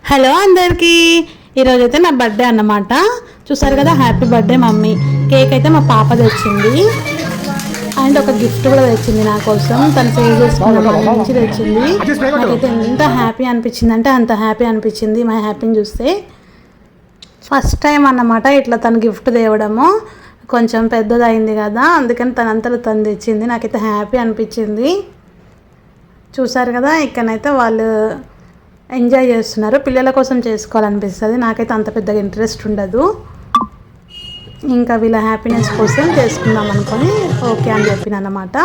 Hello అందరికీ, ఈరోజు అయితే నా బర్త్డే అన్నమాట. చూసారు కదా, హ్యాపీ బర్త్డే మమ్మీ. కేక్ అయితే మా పాప తెచ్చింది అండ్ ఒక గిఫ్ట్ కూడా తెచ్చింది నా కోసం. తను సేవ్ చేసుకున్న నుంచి తెచ్చింది. నాకైతే ఎంత హ్యాపీ అనిపించింది అంటే అంత హ్యాపీ అనిపించింది మా హ్యాపీని చూస్తే. ఫస్ట్ టైం అన్నమాట ఇట్లా తను గిఫ్ట్ తేవడము. కొంచెం పెద్దదైంది కదా, అందుకని తనంతలో తను తెచ్చింది. నాకైతే హ్యాపీ అనిపించింది. చూసారు కదా, ఇక్కడైతే వాళ్ళు ఎంజాయ్ చేస్తున్నారు. పిల్లల కోసం చేసుకోవాలనిపిస్తుంది, నాకైతే అంత పెద్దగా ఇంట్రెస్ట్ ఉండదు. ఇంకా వీళ్ళ హ్యాపీనెస్ కోసం చేసుకుందాం అనుకొని ఓకే అని చెప్పిన అన్నమాట.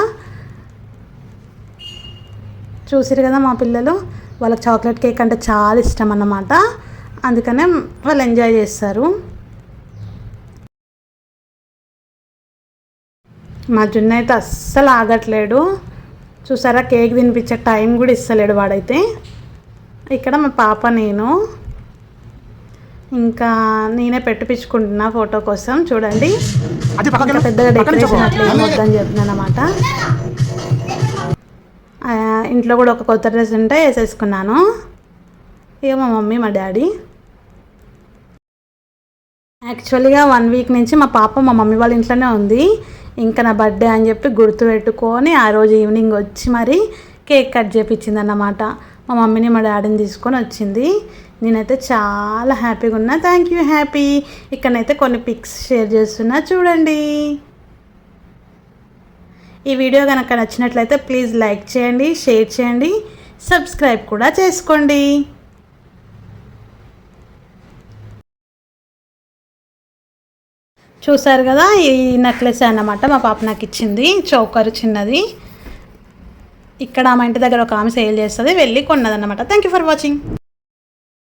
చూసారు కదా, మా పిల్లలు వాళ్ళకి చాక్లెట్ కేక్ అంటే చాలా ఇష్టం అన్నమాట. అందుకనే వాళ్ళు ఎంజాయ్ చేస్తారు. మా జున్ను అయితే అస్సలు ఆగట్లేడు. చూసారా, కేక్ తినిపించే టైం కూడా ఇస్తలేడు వాడైతే. ఇక్కడ మా పాప, నేను ఇంకా నేనే పెట్టిపించుకుంటున్నా ఫోటో కోసం. చూడండి, పెద్దగా డెకరేషన్ అట్లా ఏమొద్దని చెప్పినాను అన్నమాట. ఇంట్లో కూడా ఒక కొత్త డ్రెస్ ఉంటే వేసేసుకున్నాను. ఇక మా మమ్మీ, మా డాడీ. యాక్చువల్గా 1 వీక్ నుంచి మా పాప మా మమ్మీ వాళ్ళ ఇంట్లోనే ఉంది. ఇంకా నా బర్త్డే అని చెప్పి గుర్తు పెట్టుకొని ఆ రోజు ఈవినింగ్ వచ్చి మరి కేక్ కట్ చేయించింది అన్నమాట. మా మమ్మీని మా డాడీని తీసుకొని వచ్చింది. నేనైతే చాలా హ్యాపీగా ఉన్నా. Thank you happy. ఇక్కడనైతే కొన్ని పిక్స్ షేర్ చేస్తున్నా, చూడండి. ఈ వీడియో కనుక నచ్చినట్లయితే ప్లీజ్ లైక్ చేయండి, షేర్ చేయండి, సబ్స్క్రైబ్ కూడా చేసుకోండి. చూసారు కదా, ఈ నెక్లెస్ అన్నమాట మా పాప నాకు ఇచ్చింది. చోకర్ చిన్నది. ఇక్కడ మా ఇంటి దగ్గర ఒక ఆమె సేల్ చేస్తుంది, వెళ్ళి కొన్నదన్నమాట. Thank you for watching.